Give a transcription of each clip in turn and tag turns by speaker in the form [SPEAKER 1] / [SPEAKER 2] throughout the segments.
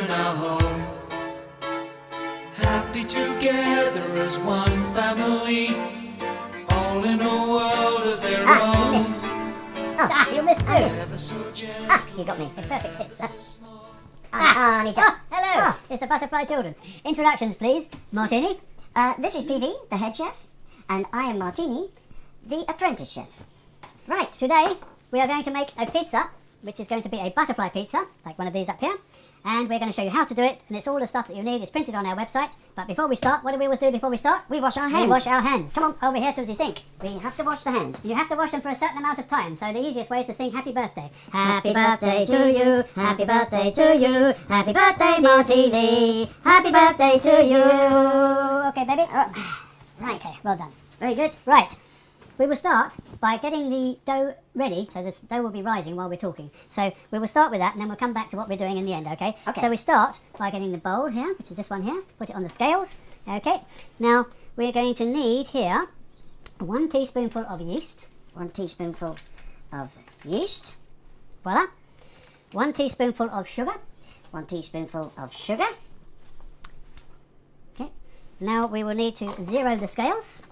[SPEAKER 1] in our home. Happy together as one family, all in a world of their
[SPEAKER 2] You
[SPEAKER 1] own.
[SPEAKER 2] missed. Oh, you missed too.
[SPEAKER 1] Ever so gentle.
[SPEAKER 2] You got me.
[SPEAKER 3] The perfect hits.
[SPEAKER 2] I need to...
[SPEAKER 3] Hello, it's the Butterfly Children. Introductions, please. Martini.
[SPEAKER 2] This is PV, the head chef, and I am Martini, the apprentice chef. Right.
[SPEAKER 3] Today, we are going to make a pizza, which is going to be a butterfly pizza, like one of these up here. And we're going to show you how to do it, and it's all the stuff that you need. It's printed on our website. But before we start, what do we always do before we start?
[SPEAKER 2] We wash our hands.
[SPEAKER 3] We wash our hands.
[SPEAKER 2] Come on.
[SPEAKER 3] Over here to the sink.
[SPEAKER 2] We have to wash the hands.
[SPEAKER 3] You have to wash them for a certain amount of time, so the easiest way is to sing happy birthday. Happy birthday to you, happy birthday to you, happy birthday Martini, happy birthday to you. Okay, baby?
[SPEAKER 2] Right.
[SPEAKER 3] Okay, well done.
[SPEAKER 2] Very good.
[SPEAKER 3] Right, we will start by getting the dough ready, so the dough will be rising while we're talking. So we will start with that, and then we'll come back to what we're doing in the end, okay?
[SPEAKER 2] Okay.
[SPEAKER 3] So we start by getting the bowl here, which is this one here, put it on the scales, okay? Now, we're going to need here 1 teaspoonful of yeast,
[SPEAKER 2] 1 teaspoonful of yeast,
[SPEAKER 3] voila. 1 teaspoonful of sugar,
[SPEAKER 2] 1 teaspoonful of sugar,
[SPEAKER 3] okay? Now we will need to zero the scales,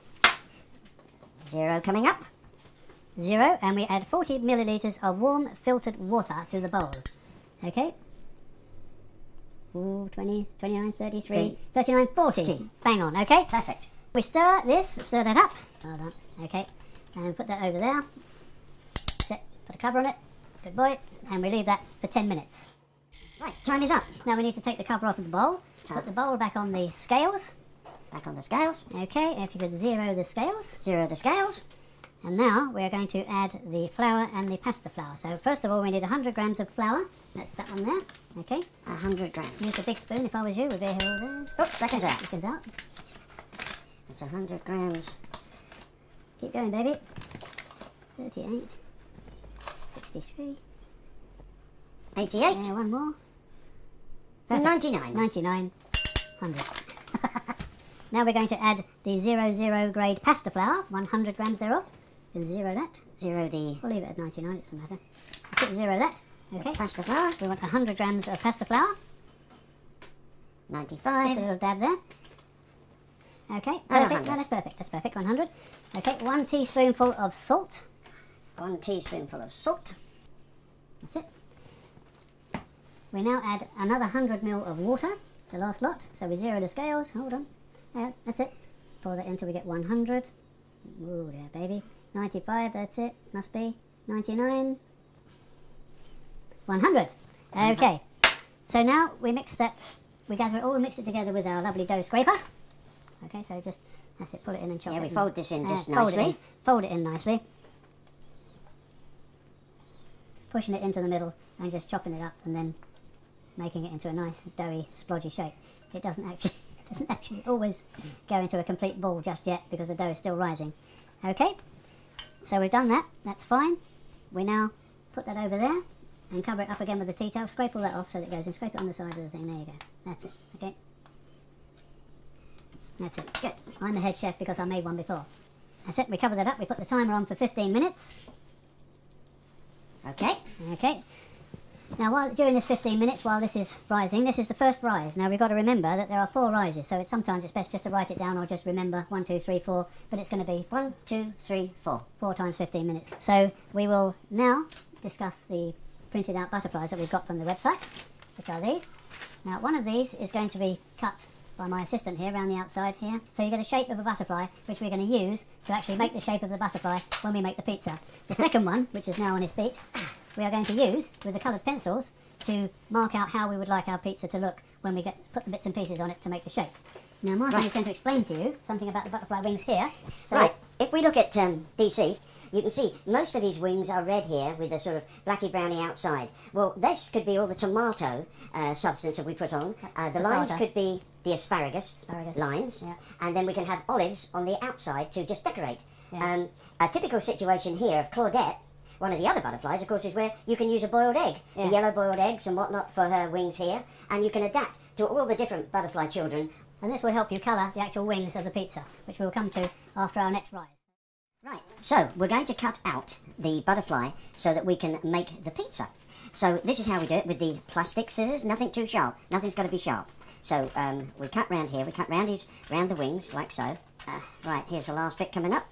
[SPEAKER 2] 0 coming up,
[SPEAKER 3] 0, and we add 40 millilitres of warm filtered water to the bowl, okay? Ooh, 20, 29, 33, 39, 40.
[SPEAKER 2] 40.
[SPEAKER 3] Bang on, okay?
[SPEAKER 2] Perfect.
[SPEAKER 3] We stir that up. Hold on, okay. And put that over there. Set, put a cover on it. Good boy. And we leave that for 10 minutes.
[SPEAKER 2] Right, time is up.
[SPEAKER 3] Now we need to take the cover off of the bowl. Put the bowl back on the scales.
[SPEAKER 2] Back on the scales,
[SPEAKER 3] Okay, if you could zero the scales.
[SPEAKER 2] 0 the scales,
[SPEAKER 3] And now we're going to add the flour and the pasta flour. So first of all we need 100 grams of flour. That's that one there. Okay.
[SPEAKER 2] 100 grams.
[SPEAKER 3] Use a big spoon if I was you. We'll be here all day.
[SPEAKER 2] Oops, seconds out.
[SPEAKER 3] Seconds out.
[SPEAKER 2] That's 100 grams.
[SPEAKER 3] Keep going, baby. 38. 63.
[SPEAKER 2] 88.
[SPEAKER 3] Yeah, one more. Perfect.
[SPEAKER 2] 99.
[SPEAKER 3] 99. 100. Now we're going to add the 00 grade pasta flour, 100 grams thereof. And zero that.
[SPEAKER 2] 0 the
[SPEAKER 3] We'll leave it at 99, it doesn't matter. Put zero that. Okay.
[SPEAKER 2] pasta flour.
[SPEAKER 3] We want 100 grams of pasta flour. Just a
[SPEAKER 2] 95.
[SPEAKER 3] little dab there. Okay,
[SPEAKER 2] And
[SPEAKER 3] perfect.
[SPEAKER 2] 100.
[SPEAKER 3] No, that's perfect. That's perfect. 100. Okay, 1 teaspoonful of salt.
[SPEAKER 2] 1 teaspoonful of salt.
[SPEAKER 3] That's it. We now add another 100 ml of water, the last lot. So we zero the scales. Hold on. Yeah, that's it. Pour that in until we get 100. Ooh, there, baby. 95, that's it. Must be. 99. 100. Okay. So now we mix that. We gather it all and mix it together with our lovely dough scraper. Okay, so just, that's it. Pull it in and chop it.
[SPEAKER 2] Yeah, we
[SPEAKER 3] in.
[SPEAKER 2] fold this in just
[SPEAKER 3] fold it in.
[SPEAKER 2] nicely.
[SPEAKER 3] Fold it in nicely. Pushing it into the middle and just chopping it up and then making it into a nice doughy splodgy shape. It doesn't actually always go into a complete ball just yet because the dough is still rising. Okay, so we've done that. That's fine. We now put that over there and cover it up again with the tea towel. Scrape all that off so that it goes in. Scrape it on the side of the thing. There you go. That's it. Okay. That's it. Good. I'm the head chef because I made one before. That's it. We cover that up. We put the timer on for 15 minutes.
[SPEAKER 2] Okay.
[SPEAKER 3] Okay. Now, during this 15 minutes, while this is rising, this is the first rise. Now, we've got to remember that there are 4 rises, so sometimes it's best just to write it down or just remember 1, 2, 3, 4, but it's going to be
[SPEAKER 2] 1, 2, 3, 4.
[SPEAKER 3] 4 times 15 minutes. So, we will now discuss the printed out butterflies that we've got from the website, which are these. Now, one of these is going to be cut by my assistant here around the outside here. So you get a shape of a butterfly, which we're going to use to actually make the shape of the butterfly when we make the pizza. The second one, which is now on his feet, we are going to use with the coloured pencils to mark out how we would like our pizza to look when we put the bits and pieces on it to make the shape. Now Martin is going to explain to you something about the butterfly wings here. So
[SPEAKER 2] Right, if we look at DC, you can see most of his wings are red here with a sort of blacky browny outside. Well, this could be all the tomato substance that we put on. The lines could be the asparagus lines,
[SPEAKER 3] yeah.
[SPEAKER 2] and then we can have olives on the outside to just decorate.
[SPEAKER 3] Yeah.
[SPEAKER 2] A typical situation here of Claudette, one of the other butterflies, of course, is where you can use a boiled egg,
[SPEAKER 3] Yeah.
[SPEAKER 2] the yellow boiled eggs and whatnot for her wings here, and you can adapt to all the different butterfly children.
[SPEAKER 3] And this will help you colour the actual wings of the pizza, which we'll come to after our next rise.
[SPEAKER 2] Right, so we're going to cut out the butterfly so that we can make the pizza. So this is how we do it with the plastic scissors. Nothing too sharp. Nothing's got to be sharp. So we cut round here. We cut round the wings like so. Right, here's the last bit coming up.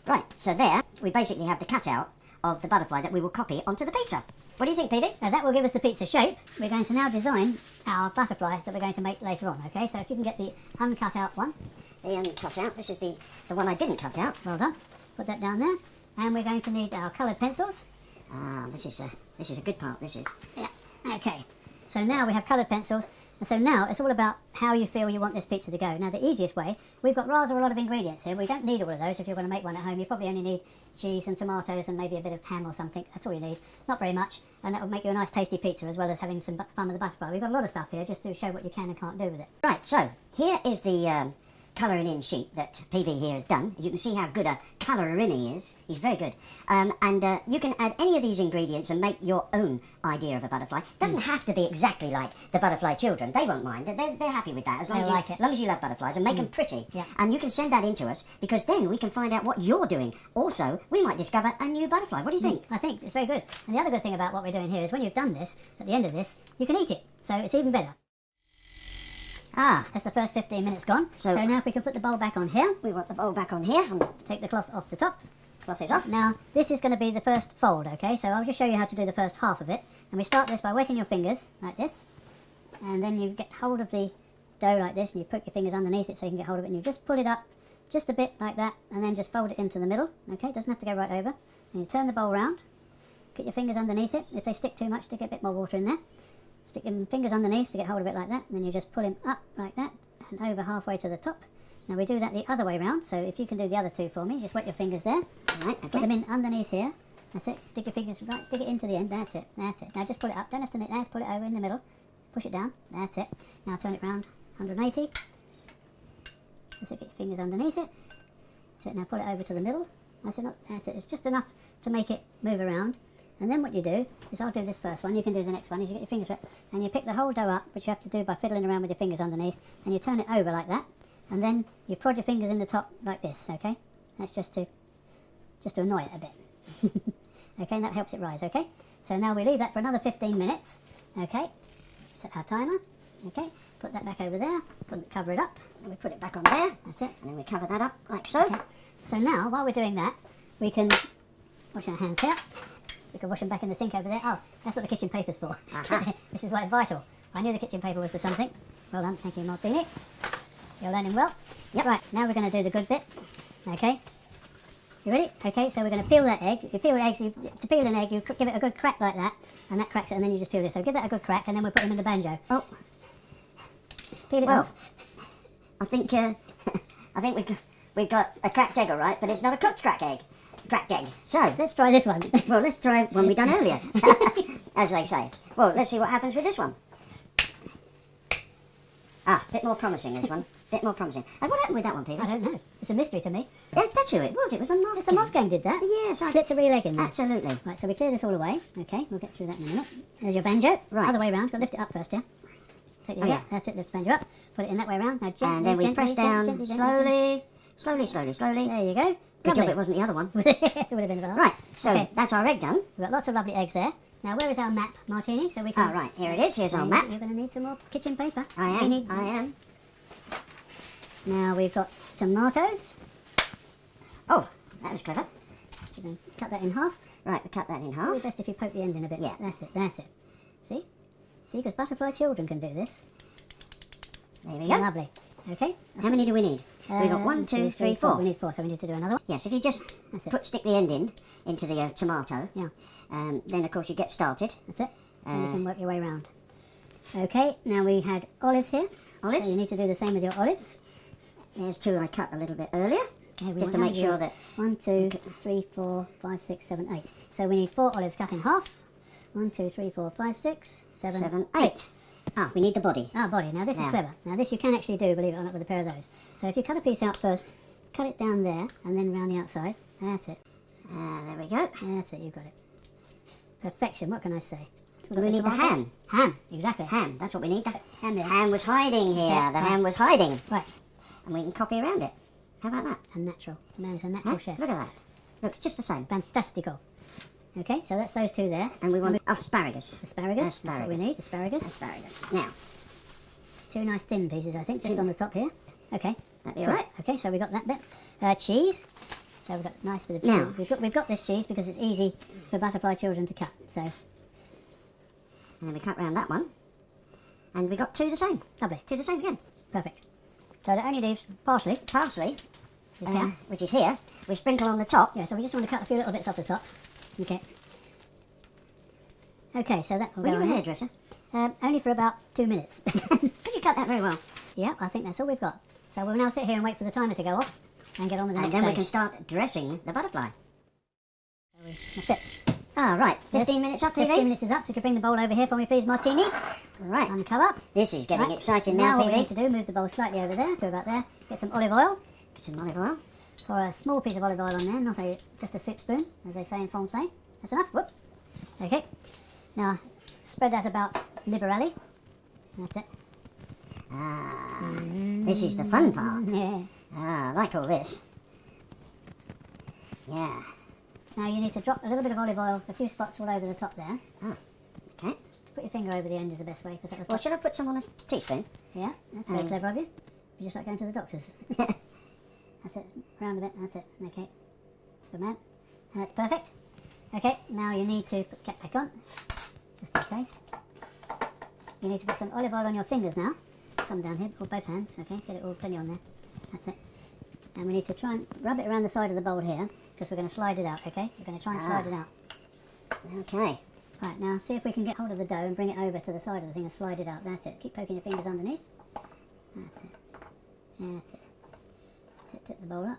[SPEAKER 2] Right, so there we basically have the cutout of the butterfly that we will copy onto the pizza. What do you think, Petey?
[SPEAKER 3] Now that will give us the pizza shape. We're going to now design our butterfly that we're going to make later on, okay? So if you can get the uncut out one.
[SPEAKER 2] The uncut out. This is the one I didn't cut out.
[SPEAKER 3] Well done. Put that down there. And we're going to need our coloured pencils.
[SPEAKER 2] Ah, this is a good part, this is.
[SPEAKER 3] Yeah, okay. So now we have coloured pencils. And so now it's all about how you feel you want this pizza to go. Now the easiest way, we've got rather a lot of ingredients here. We don't need all of those if you're going to make one at home. You probably only need cheese and tomatoes and maybe a bit of ham or something. That's all you need. Not very much. And that will make you a nice tasty pizza as well as having some fun with the butterfly. We've got a lot of stuff here just to show what you can and can't do with it.
[SPEAKER 2] Right, so here is the colouring in sheet that PV here has done. You can see how good a colourer in he is. He's very good. And you can add any of these ingredients and make your own idea of a butterfly. It doesn't have to be exactly like the butterfly children. They won't mind. They're happy with that as long
[SPEAKER 3] They
[SPEAKER 2] as
[SPEAKER 3] like
[SPEAKER 2] you,
[SPEAKER 3] it.
[SPEAKER 2] long as you love butterflies and make them pretty.
[SPEAKER 3] Yeah.
[SPEAKER 2] And you can send that in to us because then we can find out what you're doing. Also, we might discover a new butterfly. What do you think?
[SPEAKER 3] I think it's very good. And the other good thing about what we're doing here is when you've done this, at the end of this, you can eat it. So it's even better.
[SPEAKER 2] Ah,
[SPEAKER 3] That's the first 15 minutes gone.
[SPEAKER 2] So-
[SPEAKER 3] So now if we can put the bowl back on here,
[SPEAKER 2] we want the bowl back on here. And
[SPEAKER 3] take the cloth off the top.
[SPEAKER 2] cloth is off.
[SPEAKER 3] Now, this is going to be the first fold, okay? So I'll just show you how to do the first half of it. And we start this by wetting your fingers, like this. And then you get hold of the dough like this, and you put your fingers underneath it so you can get hold of it. And you just pull it up just a bit like that, and then just fold it into the middle, okay? It doesn't have to go right over. And you turn the bowl round, get your fingers underneath it. If they stick too much, stick a bit more water in there. Stick your fingers underneath to get hold of it like that. And then you just pull him up like that, and over halfway to the top. Now we do that the other way round, so if you can do the other two for me, just wet your fingers there.
[SPEAKER 2] Right,
[SPEAKER 3] Put
[SPEAKER 2] okay.
[SPEAKER 3] them in underneath here. That's it. Dig your fingers right. Dig it into the end. That's it. That's it. Now just pull it up. Don't have to. Now pull it over in the middle. Push it down. That's it. Now turn it round 180. That's it. Get your fingers underneath it. That's it. Now pull it over to the middle. That's it. That's it. It's just enough to make it move around. And then what you do is, I'll do this first one. You can do the next one. Is you get your fingers wet and you pick the whole dough up, which you have to do by fiddling around with your fingers underneath, and you turn it over like that. And then you prod your fingers in the top like this. Okay. That's just to annoy it a bit. Okay, and that helps it rise, okay? So now we leave that for another 15 minutes, okay? Set our timer, okay? Put that back over there, cover it up,
[SPEAKER 2] And we put it back on there.
[SPEAKER 3] that's it.
[SPEAKER 2] And then we cover that up like so.
[SPEAKER 3] Okay. So now, while we're doing that, we can wash our hands here. We can wash them back in the sink over there. Oh, that's what the kitchen paper's for.
[SPEAKER 2] Aha.
[SPEAKER 3] This is why it's vital. I knew the kitchen paper was for something. Well done, thank you, Martini. You're learning well.
[SPEAKER 2] Yep.
[SPEAKER 3] Right, now we're going to do the good bit, okay? You ready? Okay, so we're going to peel that egg. You peel eggs, to peel an egg, you give it a good crack like that, and that cracks it, and then you just peel it. So give that a good crack, and then we'll put them in the banjo.
[SPEAKER 2] Oh,
[SPEAKER 3] Peel it
[SPEAKER 2] well,
[SPEAKER 3] off.
[SPEAKER 2] I think we've got a cracked egg, all right, but it's not a cooked cracked egg. So,
[SPEAKER 3] Let's try this one.
[SPEAKER 2] well, let's try one we done earlier, as they say. Well, let's see what happens with this one. Ah, bit more promising, this one. Bit more promising. And what happened with that one, Peter?
[SPEAKER 3] I don't know. It's a mystery to me.
[SPEAKER 2] That's who it was. It was a moth.
[SPEAKER 3] It's a moth gang did that.
[SPEAKER 2] Yes,
[SPEAKER 3] Slipped a real egg in there.
[SPEAKER 2] absolutely.
[SPEAKER 3] Right, so we clear this all away. Okay, we'll get through that in a minute. There's your banjo.
[SPEAKER 2] Right.
[SPEAKER 3] Other way round. Got to lift it up first, yeah? Take the
[SPEAKER 2] Oh, yeah.
[SPEAKER 3] That's it. Lift the banjo up. Put it in that way round. Now gently,
[SPEAKER 2] And then we
[SPEAKER 3] gently,
[SPEAKER 2] press down
[SPEAKER 3] gently, gently,
[SPEAKER 2] slowly.
[SPEAKER 3] There you go.
[SPEAKER 2] Good job
[SPEAKER 3] Lovely.
[SPEAKER 2] it wasn't the other one.
[SPEAKER 3] It would have been about.
[SPEAKER 2] Right, so
[SPEAKER 3] Okay.
[SPEAKER 2] that's our egg done.
[SPEAKER 3] We've got lots of lovely eggs there. Now, where is our map, Martini? So we can.
[SPEAKER 2] Ah, right, here it is. Here's our map.
[SPEAKER 3] You're going to need some more kitchen paper.
[SPEAKER 2] I
[SPEAKER 3] We need-
[SPEAKER 2] am.
[SPEAKER 3] Now we've got tomatoes.
[SPEAKER 2] Oh, that was clever.
[SPEAKER 3] We're going to cut that in half.
[SPEAKER 2] Right, we cut that in
[SPEAKER 3] Probably
[SPEAKER 2] half.
[SPEAKER 3] best if you poke the end in a bit.
[SPEAKER 2] Yeah.
[SPEAKER 3] That's it. That's it. See? See, because butterfly children can do this.
[SPEAKER 2] There we go.
[SPEAKER 3] Lovely. Okay.
[SPEAKER 2] How many do we need? We got 1, 2, 3, 4.
[SPEAKER 3] We need 4, so we need to do another one.
[SPEAKER 2] Yes, if you just
[SPEAKER 3] That's it.
[SPEAKER 2] stick the end into the tomato,
[SPEAKER 3] Yeah.
[SPEAKER 2] then of course you get started.
[SPEAKER 3] That's it. And you can work your way around. Okay, now we had olives here.
[SPEAKER 2] Olives?
[SPEAKER 3] So you need to do the same with your olives.
[SPEAKER 2] There's 2 I cut a little bit earlier,
[SPEAKER 3] Okay, we
[SPEAKER 2] just to
[SPEAKER 3] want
[SPEAKER 2] make sure that
[SPEAKER 3] 1, 2, 3, 4, 5, 6, 7, 8. So we need 4 olives cut in half. 1, 2, 3, 4, 5, 6, 7,
[SPEAKER 2] 7, 8. Ah, we need the body.
[SPEAKER 3] Ah, body. Now this
[SPEAKER 2] Now.
[SPEAKER 3] is clever. Now this you can actually do, believe it or not, with a pair of those. So if you cut a piece out first, cut it down there, and then round the outside. That's it.
[SPEAKER 2] There we go.
[SPEAKER 3] That's it, you've got it. Perfection, what can I say? So
[SPEAKER 2] We need the ham.
[SPEAKER 3] Ham, exactly.
[SPEAKER 2] Ham, that's what we need. The
[SPEAKER 3] Ham there.
[SPEAKER 2] ham was hiding here.
[SPEAKER 3] Yeah,
[SPEAKER 2] The
[SPEAKER 3] right.
[SPEAKER 2] ham was hiding.
[SPEAKER 3] Right,
[SPEAKER 2] And we can copy around it. How about that?
[SPEAKER 3] and natural. The man is a
[SPEAKER 2] Huh?
[SPEAKER 3] natural chef.
[SPEAKER 2] Look at that. Looks just the same.
[SPEAKER 3] Fantastico. Okay, so that's those two there.
[SPEAKER 2] And we want asparagus.
[SPEAKER 3] Asparagus. That's what we need. Asparagus.
[SPEAKER 2] Asparagus. Now,
[SPEAKER 3] Two nice thin pieces, I think, just on the top here. Okay.
[SPEAKER 2] that'd be
[SPEAKER 3] Cool.
[SPEAKER 2] all right.
[SPEAKER 3] Okay, so we got that bit. Cheese. So we've got a nice bit of
[SPEAKER 2] Now-
[SPEAKER 3] cheese. We've got this cheese because it's easy for butterfly children to cut. So
[SPEAKER 2] And then we cut round that one. And we got two the same.
[SPEAKER 3] lovely.
[SPEAKER 2] Two the same again.
[SPEAKER 3] Perfect. So that only leaves parsley.
[SPEAKER 2] Parsley,
[SPEAKER 3] Is here.
[SPEAKER 2] which is here. We sprinkle on the top.
[SPEAKER 3] Yeah, so we just want to cut a few little bits off the top. Okay. Okay, so that will
[SPEAKER 2] Were
[SPEAKER 3] go
[SPEAKER 2] you a
[SPEAKER 3] on there.
[SPEAKER 2] hairdresser?
[SPEAKER 3] Only for about 2 minutes.
[SPEAKER 2] Could you cut that very well?
[SPEAKER 3] Yeah, I think that's all we've got. So we'll now sit here and wait for the timer to go off and get on with the
[SPEAKER 2] And
[SPEAKER 3] next
[SPEAKER 2] then we
[SPEAKER 3] stage.
[SPEAKER 2] can start dressing the butterfly.
[SPEAKER 3] That's it.
[SPEAKER 2] Ah, right. 15 minutes up,
[SPEAKER 3] 15
[SPEAKER 2] PV?
[SPEAKER 3] minutes is up. So you could bring the bowl over here for me, please, Martini.
[SPEAKER 2] Right.
[SPEAKER 3] Uncover.
[SPEAKER 2] This is getting
[SPEAKER 3] Right.
[SPEAKER 2] exciting
[SPEAKER 3] Now
[SPEAKER 2] now,
[SPEAKER 3] what we need to
[SPEAKER 2] PV.
[SPEAKER 3] do, move the bowl slightly over there to about there. Get some olive oil.
[SPEAKER 2] Some olive oil.
[SPEAKER 3] Pour a small piece of olive oil on there, not just a soup spoon, as they say in Francais. That's enough. Whoop. Okay. Now spread that about liberally. That's it.
[SPEAKER 2] This is the fun part.
[SPEAKER 3] Yeah.
[SPEAKER 2] Ah, I like all this. Yeah.
[SPEAKER 3] Now you need to drop a little bit of olive oil, a few spots all over the top there.
[SPEAKER 2] Okay.
[SPEAKER 3] Put your finger over the end is the best way because that was
[SPEAKER 2] Well, should I put some on a teaspoon?
[SPEAKER 3] yeah. That's very clever of you. You just like going to the doctors. That's it. Round a bit. That's it. Okay. Good man. That's perfect. Okay. Now you need to put cap back on, just in case. You need to put some olive oil on your fingers now. Some down here, or both hands. Okay. Get it all plenty on there. That's it. And we need to try and rub it around the side of the bowl here because we're going to slide it out. Okay. We're going to try and slide it out.
[SPEAKER 2] Okay.
[SPEAKER 3] Right. Now see if we can get hold of the dough and bring it over to the side of the thing and slide it out. That's it. Keep poking your fingers underneath. That's it. That's it. That's it. Tip the bowl up.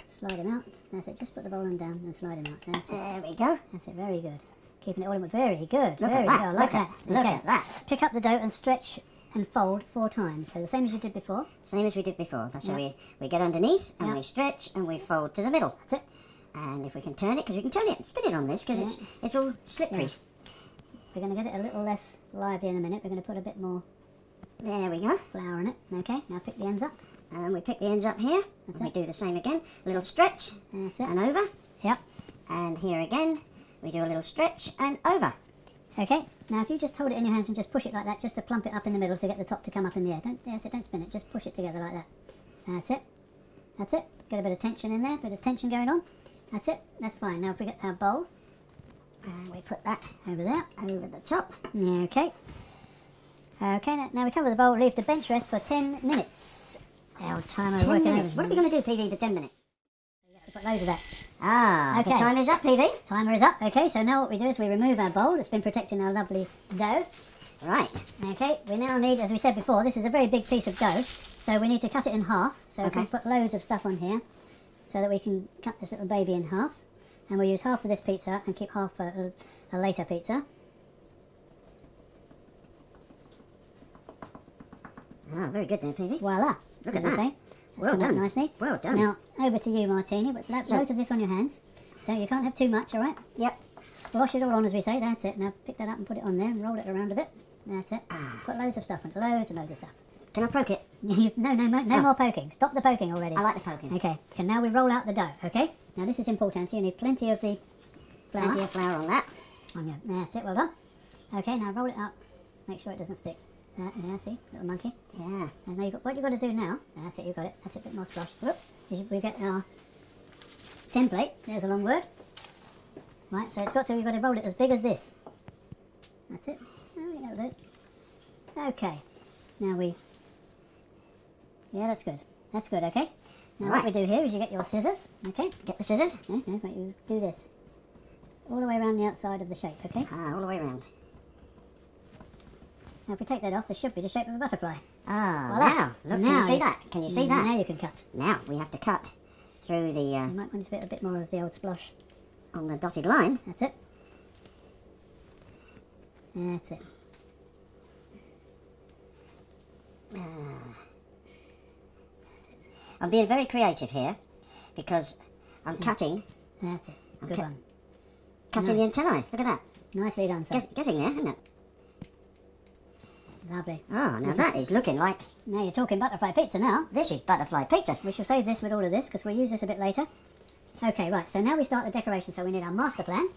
[SPEAKER 3] Slide him out. That's it. Just put the bowl on down and slide him out. That's it.
[SPEAKER 2] There we go.
[SPEAKER 3] That's it. Very good. Keeping it all in. Very good.
[SPEAKER 2] Look
[SPEAKER 3] very
[SPEAKER 2] at that.
[SPEAKER 3] good. I like that.
[SPEAKER 2] Look
[SPEAKER 3] Okay.
[SPEAKER 2] at that.
[SPEAKER 3] Pick up the dough and stretch and fold 4 times. So the same as you did before.
[SPEAKER 2] Same as we did before. That's how
[SPEAKER 3] Yeah.
[SPEAKER 2] we get underneath and
[SPEAKER 3] Yeah.
[SPEAKER 2] we stretch and we fold to the middle.
[SPEAKER 3] That's it.
[SPEAKER 2] And if we can turn it, because we can turn it, spin it on this, because it's all slippery.
[SPEAKER 3] Yeah. We're going to get it a little less lively in a minute. We're going to put a bit more
[SPEAKER 2] There we go.
[SPEAKER 3] flour in it. Okay. Now pick the ends up.
[SPEAKER 2] And we pick the ends up here. And we do the same again. A little stretch
[SPEAKER 3] That's it.
[SPEAKER 2] and over.
[SPEAKER 3] Yep.
[SPEAKER 2] And here again, we do a little stretch and over.
[SPEAKER 3] Okay, now if you just hold it in your hands and just push it like that, just to plump it up in the middle to get the top to come up in the air. That's it, don't spin it, just push it together like that. That's it. That's it. Get a bit of tension in there, bit of tension going on. That's it, that's fine. Now if we get our bowl
[SPEAKER 2] And we put that
[SPEAKER 3] over there.
[SPEAKER 2] over the top.
[SPEAKER 3] Okay. Okay, now we cover the bowl, leave the bench rest for 10 minutes. Our timer
[SPEAKER 2] 10
[SPEAKER 3] working
[SPEAKER 2] minutes.
[SPEAKER 3] over.
[SPEAKER 2] What are we going to do, PV, for 10 minutes?
[SPEAKER 3] You have to put loads of that.
[SPEAKER 2] Ah, the
[SPEAKER 3] Okay.
[SPEAKER 2] time is up, PV.
[SPEAKER 3] Timer is up. Okay, so now what we do is we remove our bowl that's been protecting our lovely dough.
[SPEAKER 2] Right.
[SPEAKER 3] Okay, we now need, as we said before, this is a very big piece of dough, so we need to cut it in half. So we
[SPEAKER 2] Okay.
[SPEAKER 3] can put loads of stuff on here, so that we can cut this little baby in half. And we'll use half for this pizza and keep half for a later pizza.
[SPEAKER 2] Ah, very good then, PV.
[SPEAKER 3] Voila!
[SPEAKER 2] Look
[SPEAKER 3] as
[SPEAKER 2] at
[SPEAKER 3] we
[SPEAKER 2] that.
[SPEAKER 3] say. That's
[SPEAKER 2] Well
[SPEAKER 3] come out
[SPEAKER 2] done.
[SPEAKER 3] nicely.
[SPEAKER 2] Well done.
[SPEAKER 3] Now over to you, Martini. But loads of this on your hands. So you can't have too much, all right?
[SPEAKER 2] Yep.
[SPEAKER 3] Splosh it all on, as we say. That's it. Now pick that up and put it on there and roll it around a bit. That's it. Put loads of stuff on. Loads and loads of stuff.
[SPEAKER 2] Can I poke it?
[SPEAKER 3] No more poking. Stop the poking already.
[SPEAKER 2] I like the poking.
[SPEAKER 3] Okay, so now we roll out the dough, okay? Now this is important, so you need plenty of the flour.
[SPEAKER 2] Plenty of flour on that.
[SPEAKER 3] On your, that's it, well done. Okay, now roll it out. Make sure it doesn't stick. Yeah, see, little monkey.
[SPEAKER 2] Yeah.
[SPEAKER 3] And now what you've got to do now, that's it, you got it. That's it, a bit more splosh. Whoop, we get our template. There's a long word. Right, so you've got to roll it as big as this. That's it. Oh, that'll do. Okay, now yeah, that's good. That's good, okay? Now
[SPEAKER 2] Right.
[SPEAKER 3] what we do here is you get your scissors, okay?
[SPEAKER 2] Get the scissors.
[SPEAKER 3] No, but you do this. All the way around the outside of the shape, okay?
[SPEAKER 2] Ah, all the way around.
[SPEAKER 3] Now if we take that off, this should be the shape of a butterfly.
[SPEAKER 2] Ah,
[SPEAKER 3] Voila.
[SPEAKER 2] now. Look,
[SPEAKER 3] Now
[SPEAKER 2] can you see
[SPEAKER 3] you-
[SPEAKER 2] that? Can you see that?
[SPEAKER 3] Now you can cut.
[SPEAKER 2] Now we have to cut through the,
[SPEAKER 3] You might want to put a bit more of the old splosh.
[SPEAKER 2] on the dotted line.
[SPEAKER 3] That's it. That's it.
[SPEAKER 2] I'm being very creative here because I'm cutting
[SPEAKER 3] That's it. Good
[SPEAKER 2] Okay.
[SPEAKER 3] one.
[SPEAKER 2] the antennae. Look at that.
[SPEAKER 3] Nicely done, sir.
[SPEAKER 2] Getting there, isn't it?
[SPEAKER 3] Lovely.
[SPEAKER 2] Oh, now that is looking like
[SPEAKER 3] Now you're talking butterfly pizza now.
[SPEAKER 2] this is butterfly pizza.
[SPEAKER 3] We shall save this with all of this because we'll use this a bit later. Okay, right, so now we start the decoration. So we need our master plan.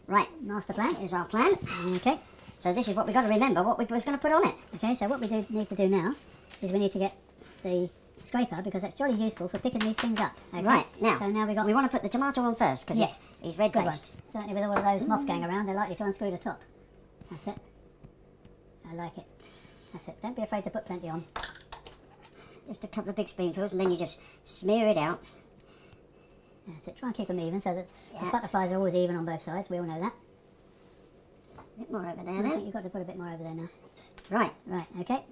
[SPEAKER 2] Right,
[SPEAKER 3] master plan.
[SPEAKER 2] here's our plan.
[SPEAKER 3] Okay.
[SPEAKER 2] So this is what we've got to remember, what we was going to put on it.
[SPEAKER 3] Okay, so what we need to do now is we need to get the scraper, because that's jolly useful for picking these things up. Okay?
[SPEAKER 2] Right, now,
[SPEAKER 3] So now we got...
[SPEAKER 2] we want to put the tomato on first, because
[SPEAKER 3] Yes.
[SPEAKER 2] he's red
[SPEAKER 3] Good one.
[SPEAKER 2] based.
[SPEAKER 3] Certainly with all of those moth gang around, they're likely to unscrew the top. That's it. I like it. That's it. Don't be afraid to put plenty on.
[SPEAKER 2] Just a couple of big spoonfuls, and then you just smear it out.
[SPEAKER 3] That's it. Try and keep them even so that the
[SPEAKER 2] Yeah.
[SPEAKER 3] butterflies are always even on both sides. We all know that.
[SPEAKER 2] A bit more over there
[SPEAKER 3] I think
[SPEAKER 2] then.
[SPEAKER 3] you've got to put a bit more over there now.
[SPEAKER 2] Right,
[SPEAKER 3] Right, okay.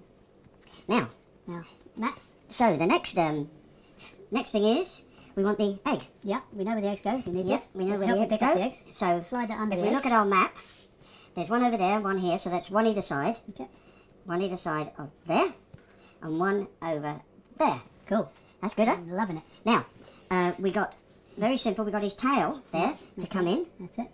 [SPEAKER 2] now,
[SPEAKER 3] Now, Matt?
[SPEAKER 2] so the next thing is, we want the egg.
[SPEAKER 3] Yeah, we know where the eggs go. You need
[SPEAKER 2] Yes,
[SPEAKER 3] this.
[SPEAKER 2] we know
[SPEAKER 3] This
[SPEAKER 2] where
[SPEAKER 3] will
[SPEAKER 2] the
[SPEAKER 3] help
[SPEAKER 2] eggs
[SPEAKER 3] you pick up
[SPEAKER 2] go.
[SPEAKER 3] the eggs.
[SPEAKER 2] So,
[SPEAKER 3] Slide that under
[SPEAKER 2] if
[SPEAKER 3] the
[SPEAKER 2] we
[SPEAKER 3] egg.
[SPEAKER 2] look at our map, there's one over there, one here, so that's one either side.
[SPEAKER 3] Okay.
[SPEAKER 2] One either side of there, and one over there.
[SPEAKER 3] Cool.
[SPEAKER 2] That's good, huh?
[SPEAKER 3] I'm loving it.
[SPEAKER 2] Now, we got, very simple, we got his tail there to come in.
[SPEAKER 3] That's it.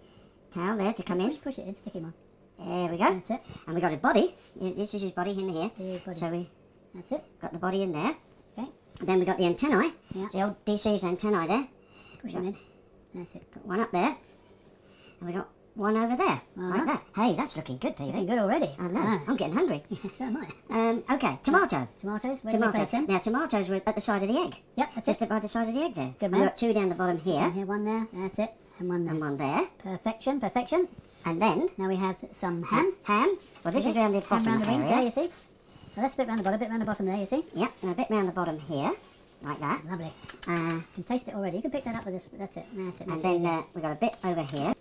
[SPEAKER 2] Tail there to come in.
[SPEAKER 3] Push it in, stick him on.
[SPEAKER 2] There we go.
[SPEAKER 3] That's it.
[SPEAKER 2] And we got his body. This is his body in here.
[SPEAKER 3] His body.
[SPEAKER 2] So we
[SPEAKER 3] That's it.
[SPEAKER 2] got the body in there.
[SPEAKER 3] Okay.
[SPEAKER 2] Then we got the antennae.
[SPEAKER 3] Yeah.
[SPEAKER 2] The old DC's antennae there.
[SPEAKER 3] Push him in. That's it.
[SPEAKER 2] Got one up there. And we got one over there. Like that. Hey, that's looking good,
[SPEAKER 3] Looking
[SPEAKER 2] Peavy.
[SPEAKER 3] good already.
[SPEAKER 2] I know. I'm getting hungry.
[SPEAKER 3] So am I.
[SPEAKER 2] Okay, tomato.
[SPEAKER 3] Tomatoes, where do we
[SPEAKER 2] Tomato.
[SPEAKER 3] place them?
[SPEAKER 2] Now, tomatoes were at the side of the egg.
[SPEAKER 3] Yep, that's
[SPEAKER 2] Just
[SPEAKER 3] it.
[SPEAKER 2] by the side of the egg there.
[SPEAKER 3] Good
[SPEAKER 2] And
[SPEAKER 3] man.
[SPEAKER 2] we got two down the bottom
[SPEAKER 3] And
[SPEAKER 2] here.
[SPEAKER 3] here, one there. That's it. And one there.
[SPEAKER 2] And one there.
[SPEAKER 3] Perfection, perfection.
[SPEAKER 2] And then,
[SPEAKER 3] Now we have some ham.
[SPEAKER 2] ham. Well, this is around the
[SPEAKER 3] Ham
[SPEAKER 2] bottom
[SPEAKER 3] round the wings there,
[SPEAKER 2] area.
[SPEAKER 3] you see? Well, that's a bit round the bottom, a bit round the bottom there, you see?
[SPEAKER 2] Yep, and a bit round the bottom here. Like that.
[SPEAKER 3] Lovely.
[SPEAKER 2] Uh,
[SPEAKER 3] You can taste it already. You can pick that up with this. That's it. That's it.
[SPEAKER 2] and
[SPEAKER 3] That's
[SPEAKER 2] then
[SPEAKER 3] it.
[SPEAKER 2] we got a bit over here.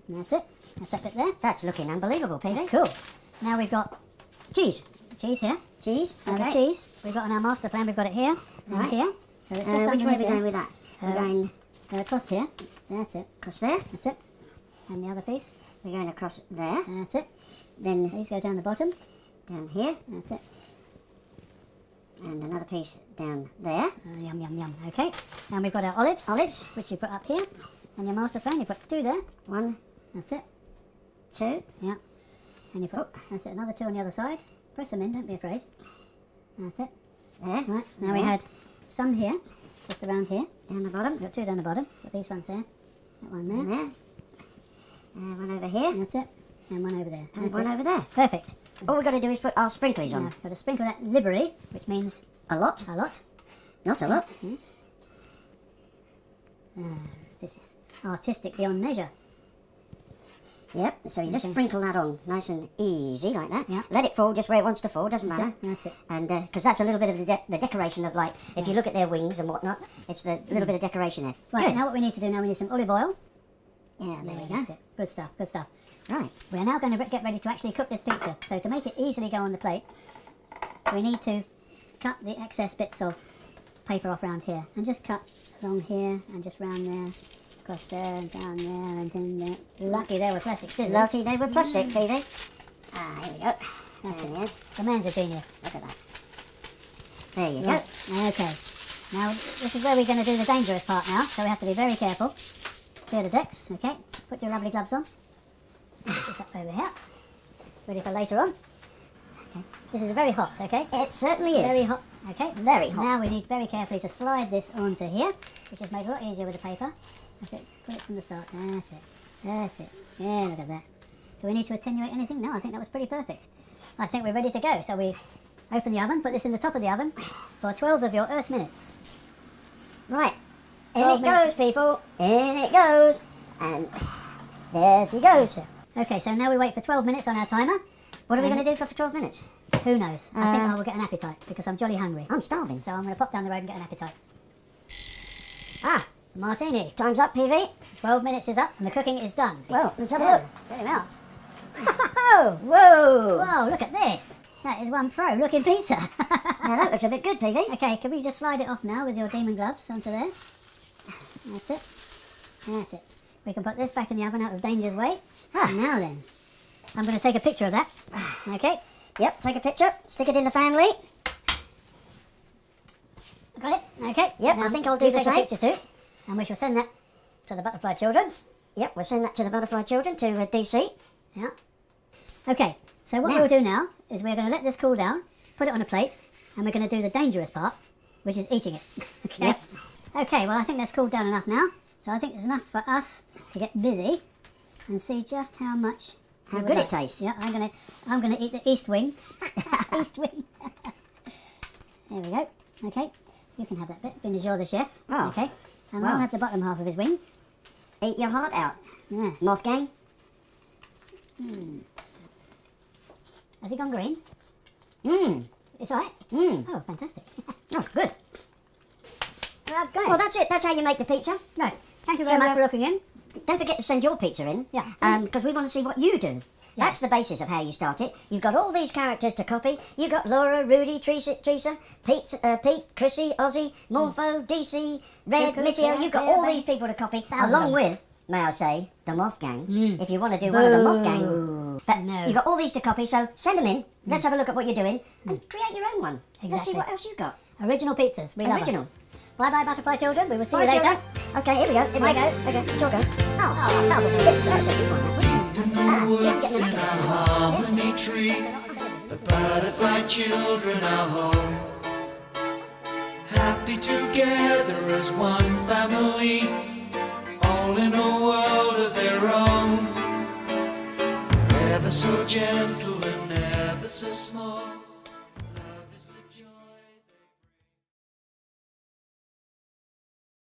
[SPEAKER 3] That's it. That's that bit there.
[SPEAKER 2] That's looking unbelievable, Peavy.
[SPEAKER 3] Cool. Now we've got
[SPEAKER 2] Cheese.
[SPEAKER 3] cheese here.
[SPEAKER 2] Cheese.
[SPEAKER 3] Now the
[SPEAKER 2] Okay.
[SPEAKER 3] cheese, we've got on our master plan, we've got it here and
[SPEAKER 2] Right.
[SPEAKER 3] here. So it's just
[SPEAKER 2] Which way are
[SPEAKER 3] underneath
[SPEAKER 2] we
[SPEAKER 3] here.
[SPEAKER 2] going with that? We're
[SPEAKER 3] Uh,
[SPEAKER 2] going
[SPEAKER 3] Across here. That's it.
[SPEAKER 2] across there.
[SPEAKER 3] That's it. And the other piece.
[SPEAKER 2] We're going across there.
[SPEAKER 3] That's it.
[SPEAKER 2] Then
[SPEAKER 3] These go down the bottom.
[SPEAKER 2] down here.
[SPEAKER 3] That's it.
[SPEAKER 2] And another piece down there.
[SPEAKER 3] Yum, yum, yum. Okay. And we've got our olives.
[SPEAKER 2] Olives.
[SPEAKER 3] Which you put up here. And your master plan, you put 2 there.
[SPEAKER 2] 1,
[SPEAKER 3] That's it.
[SPEAKER 2] 2.
[SPEAKER 3] Yeah. And you put, that's it, another 2 on the other side. Press them in, don't be afraid. That's it.
[SPEAKER 2] There.
[SPEAKER 3] Right. Now we
[SPEAKER 2] There.
[SPEAKER 3] had some here. Just around here.
[SPEAKER 2] Down the bottom.
[SPEAKER 3] We've got 2 down the bottom. Got these ones there. That one
[SPEAKER 2] And
[SPEAKER 3] there.
[SPEAKER 2] there. One over here.
[SPEAKER 3] That's it. And one over there.
[SPEAKER 2] And
[SPEAKER 3] That's
[SPEAKER 2] one
[SPEAKER 3] it.
[SPEAKER 2] over there.
[SPEAKER 3] Perfect.
[SPEAKER 2] All we've got to do is put our sprinklers
[SPEAKER 3] Now,
[SPEAKER 2] on.
[SPEAKER 3] got to sprinkle that liberally, which means
[SPEAKER 2] A lot.
[SPEAKER 3] a lot.
[SPEAKER 2] Not a lot.
[SPEAKER 3] Yes. This is artistic beyond measure.
[SPEAKER 2] Yep. So you just
[SPEAKER 3] Okay.
[SPEAKER 2] sprinkle that on nice and easy like that.
[SPEAKER 3] Yeah.
[SPEAKER 2] Let it fall just where it wants to fall. Doesn't matter.
[SPEAKER 3] That's it.
[SPEAKER 2] And because that's a little bit of the decoration of, like, if you look at their wings and whatnot, it's the little bit of decoration there.
[SPEAKER 3] Right,
[SPEAKER 2] Good.
[SPEAKER 3] now what we need to do now, we need some olive oil.
[SPEAKER 2] Yeah, there we
[SPEAKER 3] That's
[SPEAKER 2] go.
[SPEAKER 3] it. Good stuff, good stuff.
[SPEAKER 2] Right.
[SPEAKER 3] We are now going to get ready to actually cook this pizza. So to make it easily go on the plate, we need to cut the excess bits of paper off round here. And just cut along here and just round there, across there and down there and in there. Lucky there were plastic scissors.
[SPEAKER 2] Lucky they were plastic, Phoebe. Ah, here we go.
[SPEAKER 3] That's
[SPEAKER 2] There
[SPEAKER 3] it.
[SPEAKER 2] he is.
[SPEAKER 3] The man's a genius.
[SPEAKER 2] Look at that. There you
[SPEAKER 3] Right,
[SPEAKER 2] go.
[SPEAKER 3] okay. Now, this is where we're going to do the dangerous part now, so we have to be very careful. Clear the decks, okay? Put your lovely gloves on. Put this up over here. Ready for later on. Okay. This is very hot, okay?
[SPEAKER 2] It certainly is.
[SPEAKER 3] Very hot, okay?
[SPEAKER 2] Very hot.
[SPEAKER 3] Now we need very carefully to slide this onto here, which is made a lot easier with the paper. That's it. Put it from the start. That's it. That's it. Yeah, look at that. Do we need to attenuate anything? No, I think that was pretty perfect. I think we're ready to go. So we open the oven, put this in the top of the oven for 12 of your Earth minutes.
[SPEAKER 2] Right. In
[SPEAKER 3] 12
[SPEAKER 2] it
[SPEAKER 3] minutes.
[SPEAKER 2] goes, people. In it goes. And there she goes.
[SPEAKER 3] Okay, so now we wait for 12 minutes on our timer.
[SPEAKER 2] What are we
[SPEAKER 3] And
[SPEAKER 2] going to do for 12 minutes?
[SPEAKER 3] Who knows? I think I will get an appetite because I'm jolly hungry.
[SPEAKER 2] I'm starving.
[SPEAKER 3] So I'm going to pop down the road and get an appetite.
[SPEAKER 2] Ah,
[SPEAKER 3] Martini,
[SPEAKER 2] time's up, PV.
[SPEAKER 3] 12 minutes is up and the cooking is done.
[SPEAKER 2] Well, let's have a
[SPEAKER 3] Yeah,
[SPEAKER 2] look.
[SPEAKER 3] check him out. Oh,
[SPEAKER 2] Whoa.
[SPEAKER 3] whoa, look at this. That is one pro looking pizza.
[SPEAKER 2] Now that looks a bit good, PV.
[SPEAKER 3] Okay, can we just slide it off now with your demon gloves onto there? That's it. That's it. We can put this back in the oven out of danger's way.
[SPEAKER 2] Ah.
[SPEAKER 3] Now then, I'm going to take a picture of that. Okay,
[SPEAKER 2] Yep, take a picture. Stick it in the family.
[SPEAKER 3] got it? Okay.
[SPEAKER 2] Yep, I think I'll do
[SPEAKER 3] you
[SPEAKER 2] the
[SPEAKER 3] take a
[SPEAKER 2] same.
[SPEAKER 3] picture too. And we shall send that to the butterfly children.
[SPEAKER 2] Yep, we'll send that to the butterfly children, to DC.
[SPEAKER 3] Yeah. Okay, so what
[SPEAKER 2] Now.
[SPEAKER 3] we'll do now is we're going to let this cool down, put it on a plate, and we're going to do the dangerous part, which is eating it. Okay.
[SPEAKER 2] Yep.
[SPEAKER 3] Okay, well I think that's cooled down enough now. So I think it's enough for us to get busy and see just how much.
[SPEAKER 2] How
[SPEAKER 3] you would
[SPEAKER 2] good it
[SPEAKER 3] like.
[SPEAKER 2] tastes.
[SPEAKER 3] Yeah, I'm gonna eat the east wing. East wing. There we go. Okay, you can have that bit, being as you're the chef.
[SPEAKER 2] Oh,
[SPEAKER 3] Okay, and
[SPEAKER 2] wow.
[SPEAKER 3] I'll have the bottom half of his wing.
[SPEAKER 2] Eat your heart out,
[SPEAKER 3] Yes.
[SPEAKER 2] Moth Gang.
[SPEAKER 3] Has it gone green?
[SPEAKER 2] Mmm.
[SPEAKER 3] It's all right.
[SPEAKER 2] Mmm.
[SPEAKER 3] Oh, fantastic.
[SPEAKER 2] Oh, good.
[SPEAKER 3] Okay.
[SPEAKER 2] Well, that's it. That's how you make the pizza.
[SPEAKER 3] Right. Thank you
[SPEAKER 2] So,
[SPEAKER 3] very much for looking in.
[SPEAKER 2] Don't forget to send your pizza in.
[SPEAKER 3] Yeah.
[SPEAKER 2] Because we want to see what you do.
[SPEAKER 3] Yeah.
[SPEAKER 2] That's the basis of how you start it. You've got all these characters to copy. You've got Laura, Rudy, Teresa, Pete, Chrissy, Ozzy, Morpho, DC, Red,
[SPEAKER 3] Cuckoo,
[SPEAKER 2] Mitio. You've got
[SPEAKER 3] yeah,
[SPEAKER 2] all
[SPEAKER 3] yeah,
[SPEAKER 2] these people to copy,
[SPEAKER 3] Thousands.
[SPEAKER 2] along with, may I say, the Moth Gang. If you want to do one of the Moth Gang. But
[SPEAKER 3] No.
[SPEAKER 2] you've got all these to copy, so send them in. Let's have a look at what you're doing and create your own one. Let's see
[SPEAKER 3] Exactly.
[SPEAKER 2] what else you've got.
[SPEAKER 3] Original pizzas. We love
[SPEAKER 2] Original.
[SPEAKER 3] them. Bye-bye, butterfly children. We will see
[SPEAKER 2] Bye,
[SPEAKER 3] you later.
[SPEAKER 2] children. Okay, here we go. Here we
[SPEAKER 3] My
[SPEAKER 2] go.
[SPEAKER 3] go.
[SPEAKER 2] Okay, it's your go. Oh,
[SPEAKER 3] Oh,
[SPEAKER 2] double hits. That's a good one. That was.
[SPEAKER 1] In the woods in a harmony tree, the butterfly children are home. Happy together as one family, all in a world of their own. They're ever so gentle and ever so small.